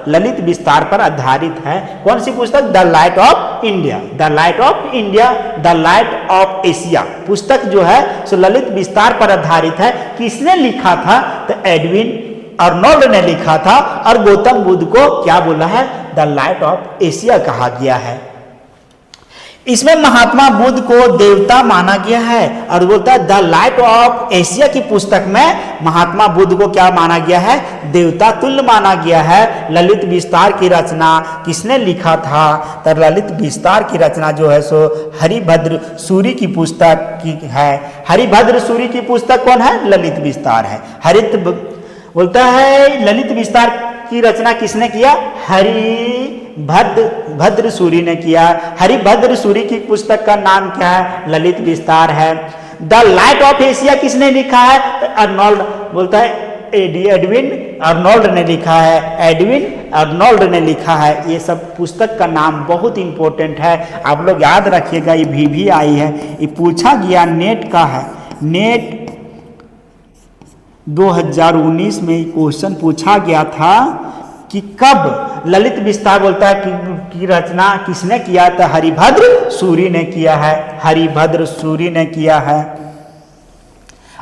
ललित विस्तार पर आधारित है। कौन सी पुस्तक? The light of India, the light of India, the light of Asia पुस्तक जो है सो ललित विस्तार पर आधारित है। किसने लिखा था? तो एडविन अर्नोल्ड ने लिखा था और गौतम बुद्ध को क्या बोला है? द लाइट ऑफ एशिया कहा गया है। इसमें महात्मा बुद्ध को देवता माना गया है और बोलता है द लाइट ऑफ एशिया की पुस्तक में महात्मा बुद्ध को क्या माना गया है? देवता तुल्य माना गया है। ललित विस्तार की रचना किसने लिखा था? तो ललित विस्तार की रचना जो है सो हरिभद्र सूरी की पुस्तक की है। हरिभद्र सूरी की पुस्तक कौन है? ललित विस्तार है। बोलता है ललित विस्तार की रचना किसने किया? हरिभद्र सूरी ने किया। हरिभद्र सूरी की पुस्तक का नाम क्या है? ललित विस्तार है। द लाइट ऑफ एशिया किसने लिखा है? अर्नोल्ड, बोलता है एडविन अर्नोल्ड ने लिखा है। एडविन अर्नोल्ड ने लिखा है। ये सब पुस्तक का नाम बहुत इंपॉर्टेंट है, आप लोग याद रखिएगा। ये भी आई है, ये पूछा गया नेट का है। नेट 2019 में क्वेश्चन पूछा गया था कि कब ललित विस्तार बोलता है कि रचना किसने किया था? हरिभद्र सूरी ने किया है। हरिभद्र सूरी ने किया है।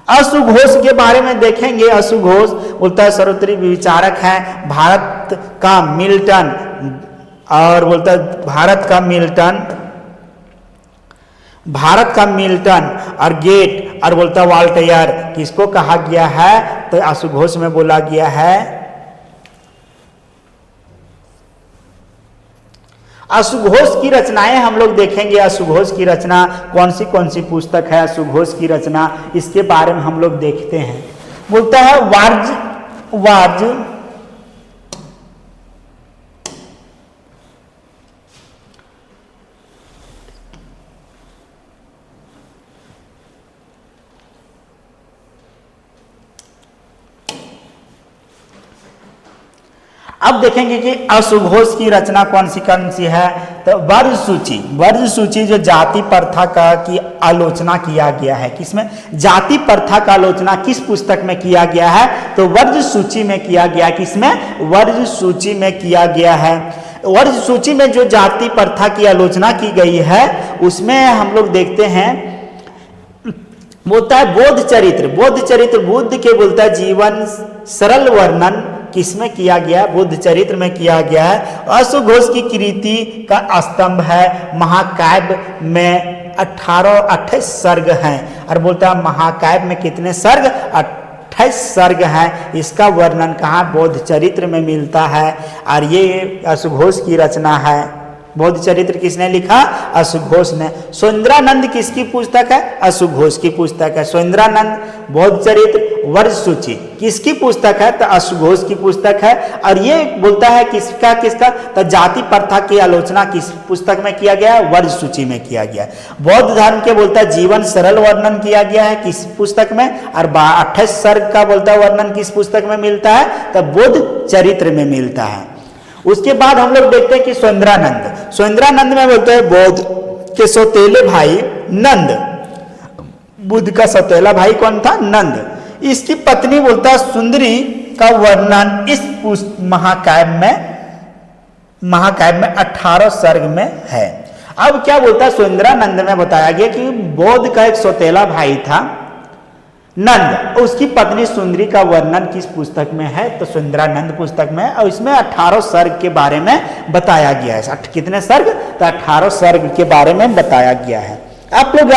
अशुघोष के बारे में देखेंगे। अशुघोष बोलता है सर्वोत्तरी विचारक है, भारत का मिल्टन, और बोलता है भारत का मिल्टन और गेट, और बोलता है वॉल्टेयर किसको कहा गया है? तो अशुघोष में बोला गया है। अशुघोष की रचनाएं हम लोग देखेंगे। अशुघोष की रचना कौन सी पुस्तक है? अशुघोष की रचना इसके बारे में हम लोग देखते हैं। बोलता है वार्ज अब देखेंगे कि अशुघोष की रचना कौन सी है? तो वर्ज सूची जो जाति प्रथा का की आलोचना किया गया है। किसमें? जाति प्रथा का आलोचना किस पुस्तक में किया गया है? तो वर्ज सूची में किया गया। किसमें? वर्ज सूची में किया गया है। वर्ज सूची में जो जाति प्रथा की आलोचना की गई है उसमें हम लोग देखते हैं, बोलता है बोध चरित्र बुद्ध के बोलता है जीवन सरल वर्णन किसमें किया गया? बुद्ध चरित्र में किया गया है। अशुघोष की कृति का स्तंभ है। महाकाव्य में 28 सर्ग हैं और बोलता है महाकाव्य में कितने सर्ग? 28 सर्ग हैं। इसका वर्णन कहाँ? बोध चरित्र में मिलता है और ये अशुघोष की रचना है। बोध चरित्र किसने लिखा? अशुघोष ने। सुंदरानंद किसकी पुस्तक है? अशुघोष की पुस्तक है। सुंदरानंद बोध चरित्र वर्ज सूची किसकी पुस्तक है? तो अशुघोष की पुस्तक है। और ये बोलता है किसका? तो जाति प्रथा की आलोचना किस पुस्तक में किया गया है? वर्ज सूची में किया गया है। बौद्ध धर्म के बोलता है जीवन सरल वर्णन किया गया है किस पुस्तक में? और 28 सर्ग का बोलता है वर्णन किस पुस्तक में मिलता है? तो बोध चरित्र में मिलता है। उसके बाद हम लोग देखते हैं कि सुंदरानंद में बोलते हैं बौद्ध के सौतेले भाई नंद। बुद्ध का सौतेला भाई कौन था? नंद। इसकी पत्नी बोलता है सुंदरी का वर्णन इस महाकाव्य में 18 सर्ग में है। अब क्या बोलता है? सुंदरानंद में बताया गया कि बौद्ध का एक सौतेला भाई था नंद, उसकी पत्नी सुंदरी का वर्णन किस पुस्तक में है? तो सुंदरानंद पुस्तक में। और इसमें 18 सर्ग के बारे में बताया गया है। कितने सर्ग? तो 18 सर्ग के बारे में बताया गया है। आप लोग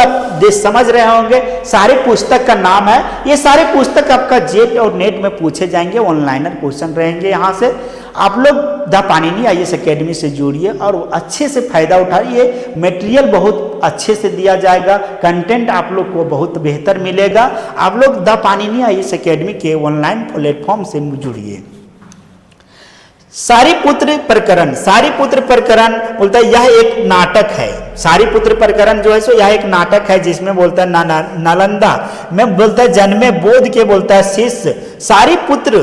समझ रहे होंगे सारे पुस्तक का नाम है। ये सारे पुस्तक आपका जेट और नेट में पूछे जाएंगे, ऑनलाइनर क्वेश्चन रहेंगे। यहाँ से आप लोग द पाणिनि आईएएस एकेडमी से जुड़िए और अच्छे से फायदा उठाइए। मटेरियल बहुत अच्छे से दिया जाएगा, कंटेंट आप लोग को बहुत बेहतर मिलेगा। आप लोग द पाणिनि आईएएस एकेडमी के ऑनलाइन प्लेटफॉर्म से जुड़िए। सारीपुत्र प्रकरण बोलता है यह एक नाटक है। सारीपुत्र प्रकरण जो है सो यह एक नाटक है जिसमें बोलता है नालंदा में बोलता है जन्मे बोध के बोलता है शिष्य सारीपुत्र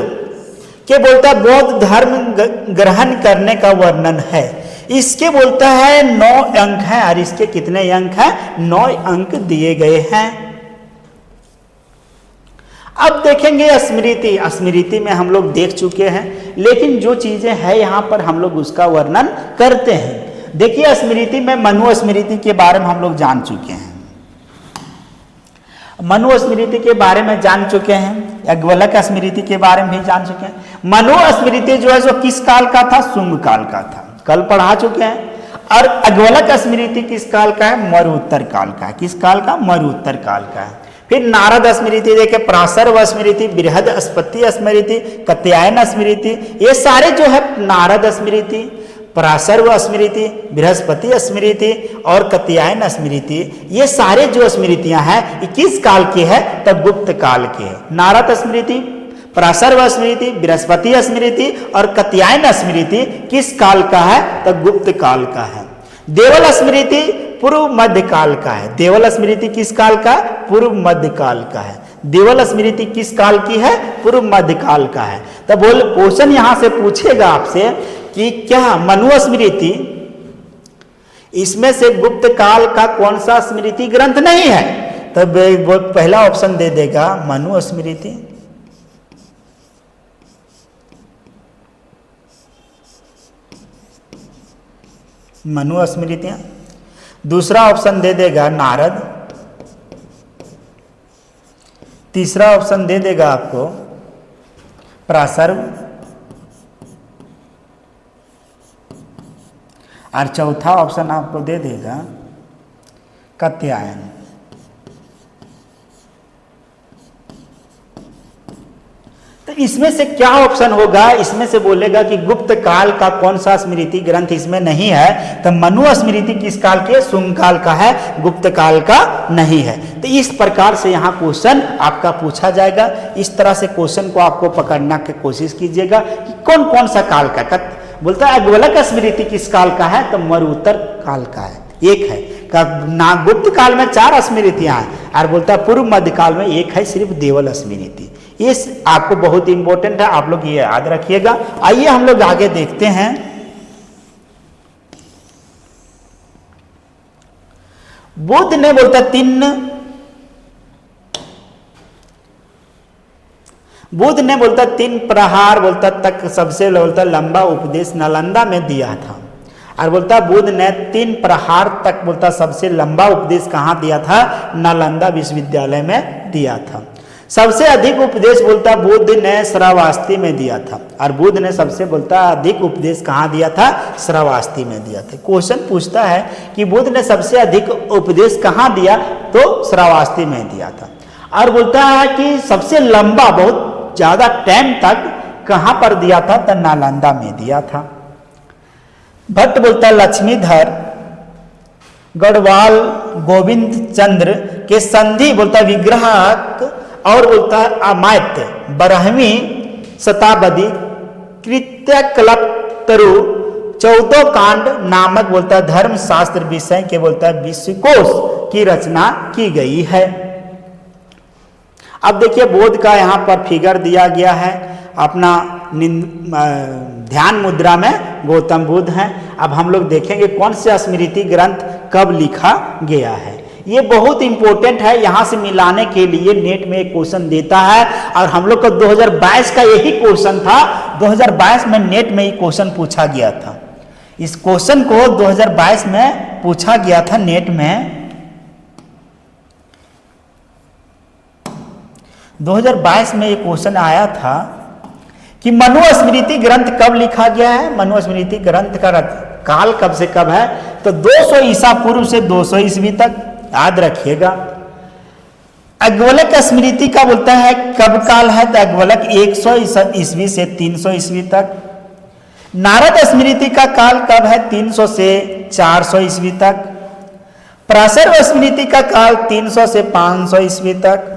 के बोलता है बौद्ध धर्म ग्रहण करने का वर्णन है। इसके बोलता है 9 अंक हैं और इसके कितने अंक हैं? 9 अंक दिए गए हैं। अब देखेंगे स्मृति। स्मृति में हम लोग देख चुके हैं, लेकिन जो चीजें हैं यहाँ पर हम लोग उसका वर्णन करते हैं। देखिए स्मृति में मनु स्मृति के बारे में हम लोग जान चुके हैं, मनु स्मृति के बारे में जान चुके हैं, याज्ञवल्क स्मृति के बारे में भी जान चुके हैं। मनु स्मृति जो है जो किस काल का था? शुंग काल का था, कल पढ़ा चुके हैं। और याज्ञवल्क स्मृति किस काल का है? मरुत्तर काल का है। किस काल का? मरुत्तर काल का है। फिर नारद स्मृति देखे, पराशर स्मृति, बृहस्पति स्मृति, कात्यायन स्मृति, ये सारे जो है नारद स्मृति, पराशर स्मृति, बृहस्पति स्मृति और कात्यायन स्मृति, ये सारे जो स्मृतियां हैं ये किस काल की है? तब गुप्त काल की है। नारद स्मृति, पराशर स्मृति, बृहस्पति स्मृति और कात्यायन स्मृति किस काल का है? तब गुप्त काल का है। देवल स्मृति पूर्व मध्य काल का है। देवल स्मृति किस काल का? पूर्व मध्य काल का है। देवल स्मृति किस काल की है? पूर्व मध्य काल का है। तब बोल क्वेश्चन यहां से पूछेगा आपसे कि क्या मनु स्मृति, इसमें से गुप्त काल का कौन सा स्मृति ग्रंथ नहीं है? तब वो पहला ऑप्शन दे देगा मनु स्मृति। मनु स्मृतियां। दूसरा ऑप्शन दे देगा नारद। तीसरा ऑप्शन दे देगा आपको पराशर। और चौथा ऑप्शन आपको दे देगा कात्यायन। तो इसमें से क्या ऑप्शन होगा? इसमें से बोलेगा कि गुप्त काल का कौन सा स्मृति ग्रंथ इसमें नहीं है? तो मनु स्मृति किस काल की है? शुंग काल का है, गुप्त काल का नहीं है। तो इस प्रकार से यहाँ क्वेश्चन आपका पूछा जाएगा। इस तरह से क्वेश्चन को आपको पकड़ना की कोशिश कीजिएगा कि कौन कौन सा काल का। बोलता है याज्ञवल्क स्मृति किस काल का है? तो मरुत्तर काल का है, एक है। ना गुप्त काल में 4 स्मृतियां हैं और बोलता है पूर्व मध्य काल में एक है सिर्फ देवल स्मृति। ये आपको बहुत इंपॉर्टेंट है, आप लोग ये याद रखिएगा। आइए हम लोग आगे देखते हैं। बुद्ध ने बोलता तीन प्रहार बोलता तक सबसे बोलता लंबा उपदेश नालंदा में दिया था। और बोलता बुद्ध ने 3 प्रहार तक बोलता सबसे लंबा उपदेश कहाँ दिया था? नालंदा विश्वविद्यालय में दिया था। सबसे अधिक उपदेश बोलता बुद्ध ने श्रावस्ती में दिया था। और बुद्ध ने सबसे बोलता अधिक उपदेश कहाँ दिया था? श्रावस्ती में दिया था। क्वेश्चन पूछता है कि बुद्ध ने सबसे अधिक उपदेश कहाँ दिया? तो श्रावस्ती में दिया था। और बोलता है कि सबसे लंबा बहुत ज्यादा टाइम तक कहां पर दिया था? तो नालंदा में दिया था। भट्ट बोलता लक्ष्मीधर गढ़वाल गोविंद चंद्र के संधि बोलता विग्रहक और बोलता अमात्य 12वीं शताब्दी कृत्यकल्पतरु 14 कांड नामक बोलता धर्मशास्त्र विषय के बोलता विश्वकोश की रचना की गई है। अब देखिए बोध का यहाँ पर फिगर दिया गया है अपना ध्यान मुद्रा में गौतम बुद्ध हैं। अब हम लोग देखेंगे कौन सा स्मृति ग्रंथ कब लिखा गया है। ये बहुत इंपॉर्टेंट है, यहाँ से मिलाने के लिए नेट में एक क्वेश्चन देता है। और हम लोग को 2022 का यही क्वेश्चन था, 2022 में नेट में ही क्वेश्चन पूछा गया था। इस क्वेश्चन को 2022 में पूछा गया था नेट में। 2022 में एक क्वेश्चन आया था कि मनु स्मृति ग्रंथ कब लिखा गया है। मनु स्मृति ग्रंथ का काल कब से कब है? तो 200 ईसा पूर्व से 200 ईस्वी तक, याद रखिएगा। याज्ञवल्क स्मृति का बोलता है कब काल है? तो याज्ञवल्क 100 ईस्वी से 300 ईस्वी तक। नारद स्मृति का काल कब है? 300 से 400 ईस्वी तक। पराशर स्मृति का काल 300 से 500 ईस्वी तक।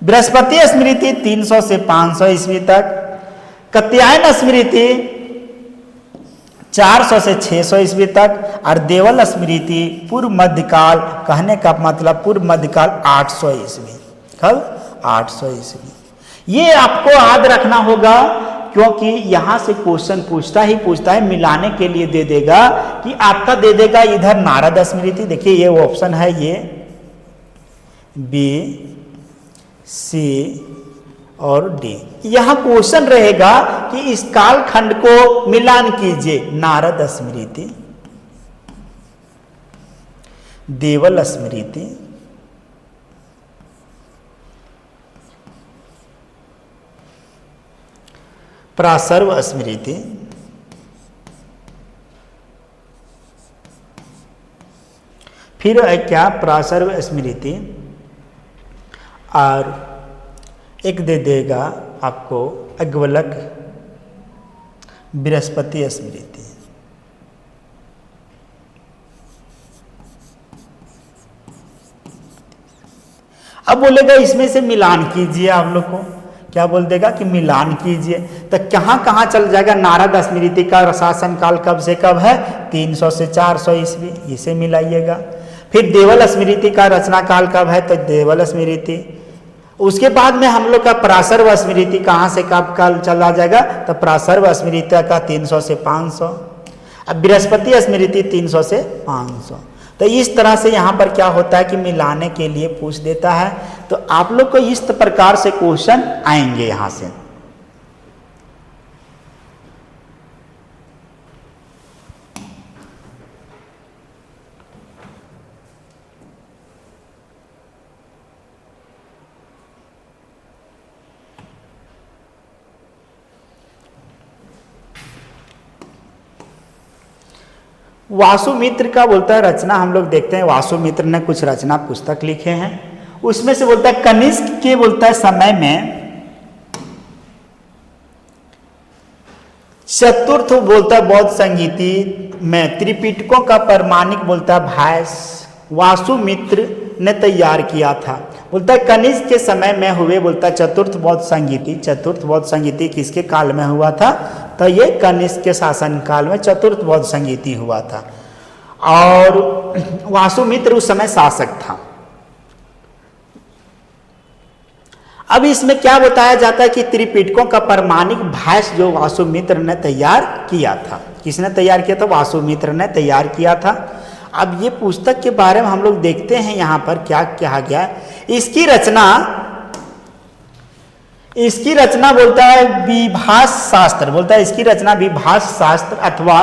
बृहस्पति स्मृति 300 से 500 ईस्वी तक। कात्यायन स्मृति 400 से 600 ईस्वी तक। और देवल स्मृति पूर्व मध्यकाल, कहने का मतलब पूर्व मध्यकाल 800 ईस्वी। कब? 800 ईस्वी। ये आपको याद रखना होगा, क्योंकि यहां से क्वेश्चन पूछता है, मिलाने के लिए दे देगा कि आपका दे देगा इधर नारद स्मृति। देखिए ये ऑप्शन है, ये बी सी और डी। यह क्वेश्चन रहेगा कि इस कालखंड को मिलान कीजिए। नारद स्मृति, देवल स्मृति, प्रासर्व स्मृति, फिर क्या प्रासर्व स्मृति, और एक दे देगा आपको अग्वलक बृहस्पति स्मृति। अब बोलेगा इसमें से मिलान कीजिए। आप लोग को क्या बोल देगा कि मिलान कीजिए, तो कहाँ कहाँ चल जाएगा। नारद स्मृति का शासन काल कब से कब है, 300 से 400 ईस्वी, इसे मिलाइएगा। फिर देवल स्मृति का रचना काल कब है, तो देवल स्मृति। उसके बाद में हम लोग का प्रासर्व स्मृति कहाँ से कब काल चला जाएगा, तो प्रासर्व स्मृति का 300 से 500। अब बृहस्पति स्मृति 300 से 500। तो इस तरह से यहाँ पर क्या होता है कि मिलाने के लिए पूछ देता है। तो आप लोग को इस प्रकार से क्वेश्चन आएंगे यहाँ से। वासुमित्र का बोलता है रचना, हम लोग देखते हैं वासुमित्र ने कुछ रचना पुस्तक लिखे हैं। उसमें से बोलता है कनिष्क के बोलता है समय में चतुर्थ बोलता है बौद्ध संगीति में त्रिपिटकों का प्रमाणिक बोलता है भाष्य वासुमित्र ने तैयार किया था। बोलता है कनिष्क के समय में हुए बोलता है चतुर्थ बौद्ध संगीति। चतुर्थ बौद्ध संगीति किसके काल में हुआ था, तो ये कनिष्क के शासन काल में चतुर्थ बौद्ध संगीति हुआ था। और वासुमित्र उस समय शासक था। अब इसमें क्या बताया जाता है कि त्रिपिटकों का प्रमाणिक भाष्य जो वासुमित्र ने तैयार किया था। किसने तैयार किया था, वासुमित्र ने तैयार किया था। अब ये पुस्तक के बारे में हम लोग देखते हैं यहाँ पर क्या कहा गया है। इसकी रचना बोलता है विभाष शास्त्र, बोलता है इसकी रचना विभाष शास्त्र अथवा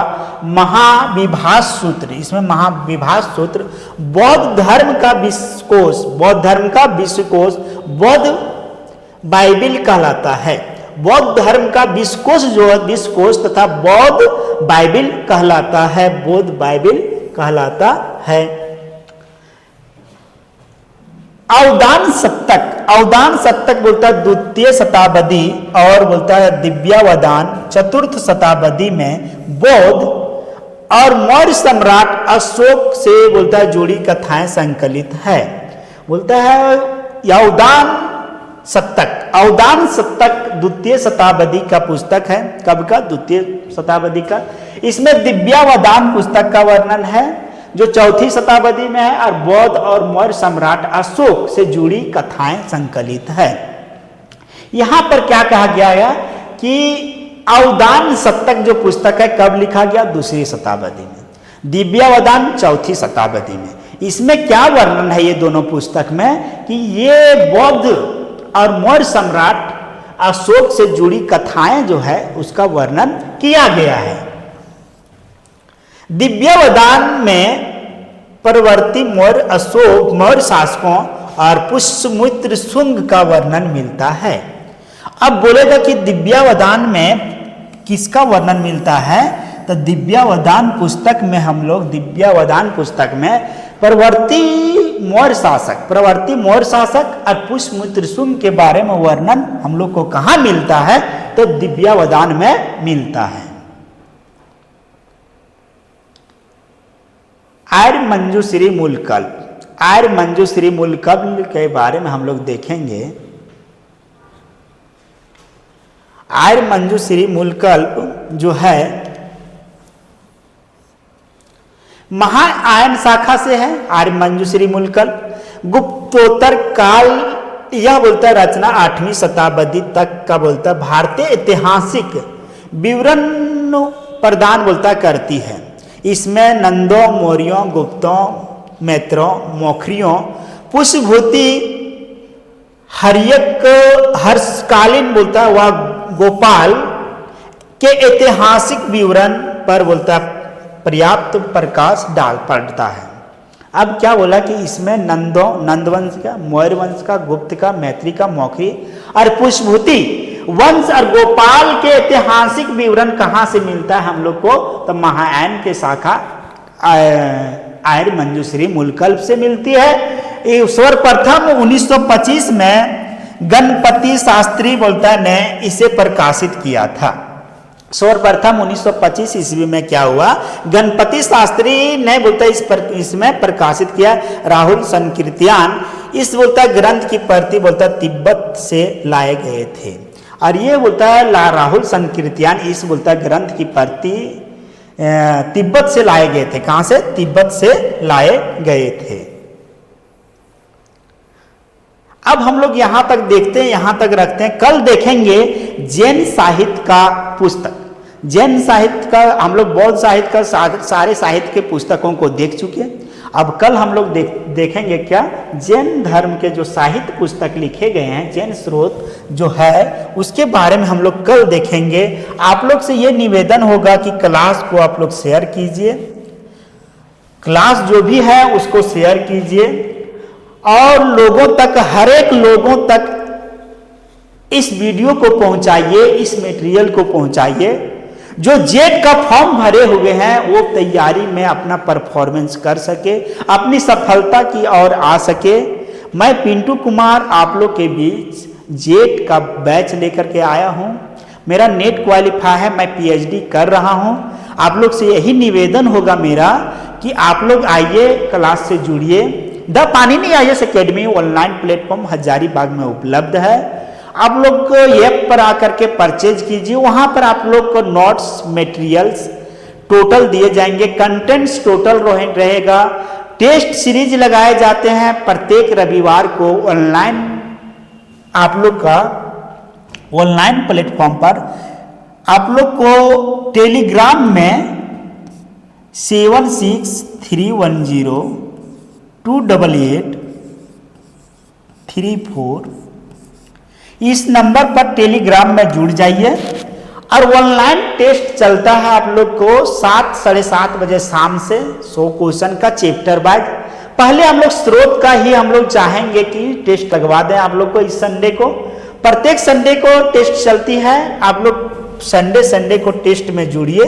महाविभाष सूत्र। इसमें महाविभाष सूत्र बौद्ध धर्म का विश्वकोश, बौद्ध धर्म का विश्वकोश बौद्ध बाइबिल कहलाता है। बौद्ध धर्म का विश्वकोश जो है विश्वकोश तथा बौद्ध बाइबिल कहलाता है, बौद्ध बाइबिल कहलाता है। अवदान सप्तक बोलता है द्वितीय शताब्दी और बोलता है दिव्यावदान चतुर्थ शताब्दी में बौद्ध और मौर्य सम्राट अशोक से बोलता है जुड़ी कथाएं संकलित है। बोलता है अवदान सप्तक द्वितीय शताब्दी का पुस्तक है। कब का, द्वितीय शताब्दी का। इसमें दिव्यावदान पुस्तक का वर्णन है जो चौथी शताब्दी में है और बौद्ध और मौर्य सम्राट अशोक से जुड़ी कथाएं संकलित है। यहां पर क्या कहा गया है कि अवदान सप्तक जो पुस्तक है कब लिखा गया, दूसरी शताब्दी में। दिव्यावदान चौथी शताब्दी में। इसमें क्या वर्णन है ये दोनों पुस्तक में कि ये बौद्ध और मौर्य सम्राट अशोक से जुड़ी कथाएं जो है उसका वर्णन किया गया है। दिव्यावदान में परवर्ती मौर्य अशोक मौर्य शासकों और पुष्यमित्र शुंग का वर्णन मिलता है। अब बोलेगा कि दिव्यावदान में किसका वर्णन मिलता है, तो दिव्यावदान पुस्तक में हम लोग दिव्यावदान पुस्तक में प्रवर्ती मौर्य शासक और पुष्यमित्र शुंग के बारे में वर्णन हम लोग को कहाँ मिलता है, तो दिव्यावदान में मिलता है। आर्य मंजूश्री मूलकल्प के बारे में हम लोग देखेंगे। आर्य मंजूश्री मूलकल्प जो है महायान शाखा से है। आर्य मंजूश्री मूलकल्प गुप्तोत्तर काल, यह बोलता है रचना 8वीं शताब्दी तक का बोलता है भारतीय ऐतिहासिक विवरण प्रदान बोलता करती है। इसमें नंदों, मौर्यों, गुप्तों, मैत्रों, मौखरियों, पुष्यभूति, हरियक हर्षकालीन बोलता है वह गोपाल के ऐतिहासिक विवरण पर बोलता है पर्याप्त प्रकाश डाल पड़ता है। अब क्या बोला कि इसमें नंदवंश का, मौर्य वंश का, गुप्त का, मैत्री का, मौखरी और पुष्पभूति वंश और गोपाल के ऐतिहासिक विवरण कहाँ से मिलता है हम लोग को? तो महायान के शाखा आर्य मंजूश्री मूलकल्प से मिलती है। सर्वप्रथम 1925 में गणपति शास्त्री बोलता है ने इसे प्रकाशित किया था। सर्वप्रथम 1925 ईस्वी में क्या हुआ? गणपति शास्त्री ने बोलता इसमें प्रकाशित किया। राहुल संकीर्तन इस बोलता ग्रंथ की प्रति बोलता तिब्बत से लाए गए थे। और ये बोलता है राहुल संकीर्तन इस बोलता ग्रंथ की प्रति तिब्बत से लाए गए थे। कहां से? तिब्बत से लाए गए थे। अब हम लोग यहां तक देखते हैं, यहां तक रखते हैं। कल देखेंगे जैन साहित्य का पुस्तक। जैन साहित्य का हम लोग बौद्ध साहित्य का सारे साहित्य के पुस्तकों को देख चुके हैं। अब कल हम लोग देखेंगे क्या? जैन धर्म के जो साहित्य पुस्तक लिखे गए हैं, जैन स्रोत जो है उसके बारे में हम लोग कल देखेंगे। आप लोग से ये निवेदन होगा कि क्लास को आप लोग शेयर कीजिए, क्लास जो भी है उसको शेयर कीजिए और लोगों तक, हर एक लोगों तक इस वीडियो को पहुंचाइए, इस मटेरियल को पहुंचाइए। जो जेट का फॉर्म भरे हुए हैं वो तैयारी में अपना परफॉर्मेंस कर सके, अपनी सफलता की ओर आ सके। मैं पिंटू कुमार आप लोग के बीच जेट का बैच लेकर के आया हूं। मेरा नेट क्वालिफाई है, मैं पीएचडी कर रहा हूं। आप लोग से यही निवेदन होगा मेरा कि आप लोग आइए, क्लास से जुड़िए। The Panini IAS academy online platform Hazaribagh में उपलब्ध है। आप लोग को ऐप पर आकर के परचेज कीजिए। वहां पर आप लोग को नोट्स, मटेरियल्स टोटल दिए जाएंगे, कंटेंट्स टोटल रहेगा। टेस्ट सीरीज लगाए जाते हैं प्रत्येक रविवार को ऑनलाइन। आप लोग का ऑनलाइन प्लेटफॉर्म पर आप लोग को टेलीग्राम में 763102883 इस नंबर पर टेलीग्राम में जुड़ जाइए। और ऑनलाइन टेस्ट चलता है आप लोग को 7 साढ़े 7 बजे शाम से 100 क्वेश्चन का चैप्टर वाइज। पहले हम लोग स्रोत का ही हम लोग चाहेंगे कि टेस्ट लगवा दें आप लोग को। इस संडे को, प्रत्येक संडे को टेस्ट चलती है। आप लोग संडे को टेस्ट में जुड़िए,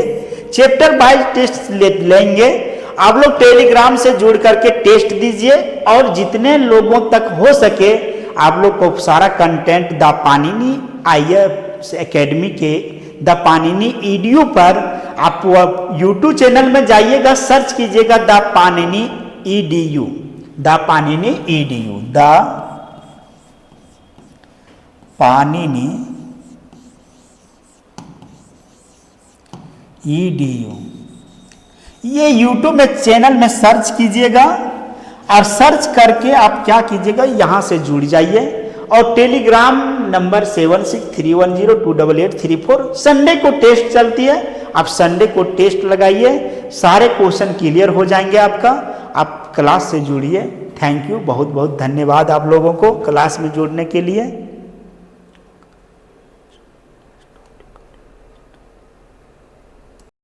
चैप्टर वाइज टेस्ट लेंगे। आप लोग टेलीग्राम से जुड़ करके टेस्ट दीजिए और जितने लोगों तक हो सके आप लोग को सारा content the Panini IAS academy के द पाणिनि EDU पर आप यूट्यूब चैनल में जाइएगा, सर्च कीजिएगा the Panini EDU, the Panini EDU, the Panini EDU। ये यूट्यूब में चैनल में सर्च कीजिएगा और सर्च करके आप क्या कीजिएगा, यहां से जुड़ जाइए। और टेलीग्राम नंबर 7631028834। संडे को टेस्ट चलती है, आप संडे को टेस्ट लगाइए, सारे क्वेश्चन क्लियर हो जाएंगे आपका। आप क्लास से जुड़िए। थैंक यू, बहुत बहुत धन्यवाद आप लोगों को क्लास में जुड़ने के लिए।